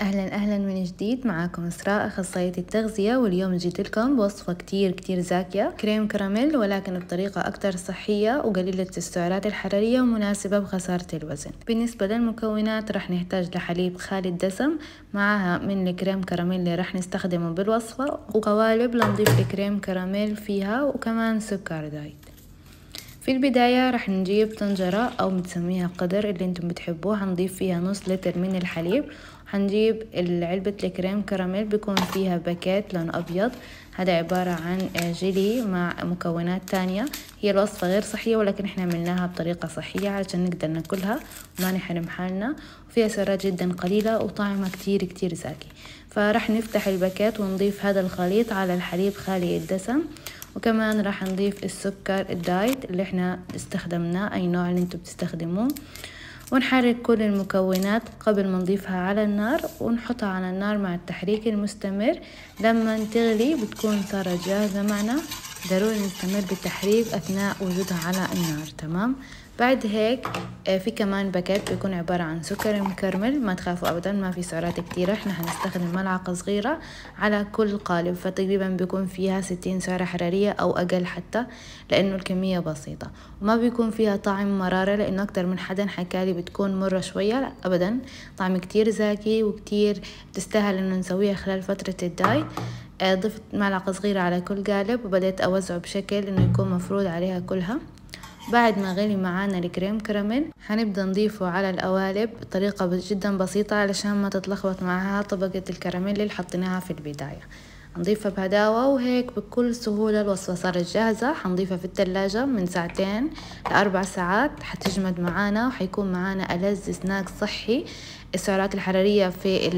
أهلا أهلا من جديد، معاكم إسراء أخصائية التغذية. واليوم جيت لكم بوصفة كتير زاكية، كريم كراميل ولكن بطريقة أكتر صحية وقليلة السعرات الحرارية ومناسبة بخسارة الوزن. بالنسبة للمكونات رح نحتاج لحليب خالي الدسم، معها من الكريم كراميل اللي رح نستخدمه بالوصفة، وقوالب لنضيف الكريم كراميل فيها، وكمان سكر دايت. في البداية رح نجيب طنجرة أو بتسميها قدر اللي انتم بتحبوه، هنضيف فيها نص لتر من الحليب. هنجيب علبة الكريم كراميل بيكون فيها باكيت لون أبيض، هذا عبارة عن جيلي مع مكونات تانية. هي الوصفة غير صحية ولكن احنا عملناها بطريقة صحية علشان نقدر ناكلها وما نحرم حالنا، وفيها سعرات جدا قليلة وطعمها كتير زاكي. فرح نفتح الباكيت ونضيف هذا الخليط على الحليب خالي الدسم، وكمان راح نضيف السكر الدايت اللي احنا استخدمناه، اي نوع اللي انتوا بتستخدموه، ونحرك كل المكونات قبل ما نضيفها على النار، ونحطها على النار مع التحريك المستمر. لما تغلي بتكون صارت جاهزة معنا. ضروري نستمر بالتحريك أثناء وجودها على النار. تمام. بعد هيك في كمان باكيت بيكون عبارة عن سكر مكرمل، ما تخافوا أبدا ما في سعرات كتيرة، احنا هنستخدم ملعقة صغيرة على كل قالب، فتقريبا بيكون فيها 60 سعرة حرارية أو أقل حتى، لأنه الكمية بسيطة. وما بيكون فيها طعم مرارة، لأنه أكتر من حدا حكالي بتكون مرة شوية، لا أبدا، طعم كتير زاكي وكتير تستاهل إنه نسويها خلال فترة الدايت. ضفت معلقة صغيرة على كل قالب وبدأت أوزعه بشكل إنه يكون مفروض عليها كلها. بعد ما غلي معانا الكريم كراميل هنبدأ نضيفه على القوالب بطريقة جدا بسيطة علشان ما تتلخبط معها طبقة الكراميل اللي حطيناها في البداية. نضيفها بهداوة وهيك بكل سهولة. الوصفة صارت جاهزة، حنضيفها في الثلاجة من 2 ل4 ساعات، حتجمد معانا وحيكون معانا ألذ سناك صحي. السعرات الحرارية في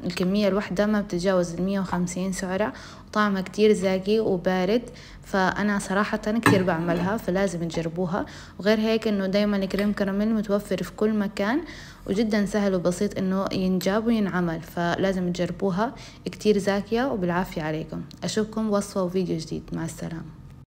الكمية الواحدة ما بتتجاوز 150 سعرة، وطعمها كتير زاكي وبارد، فأنا صراحة كتير بعملها، فلازم تجربوها. وغير هيك إنه دايما الكريم كراميل متوفر في كل مكان، وجدا سهل وبسيط إنه ينجاب وينعمل، فلازم تجربوها. كتير زاكية وبالعافية عليكم. أشوفكم وصفة وفيديو جديد. مع السلامة.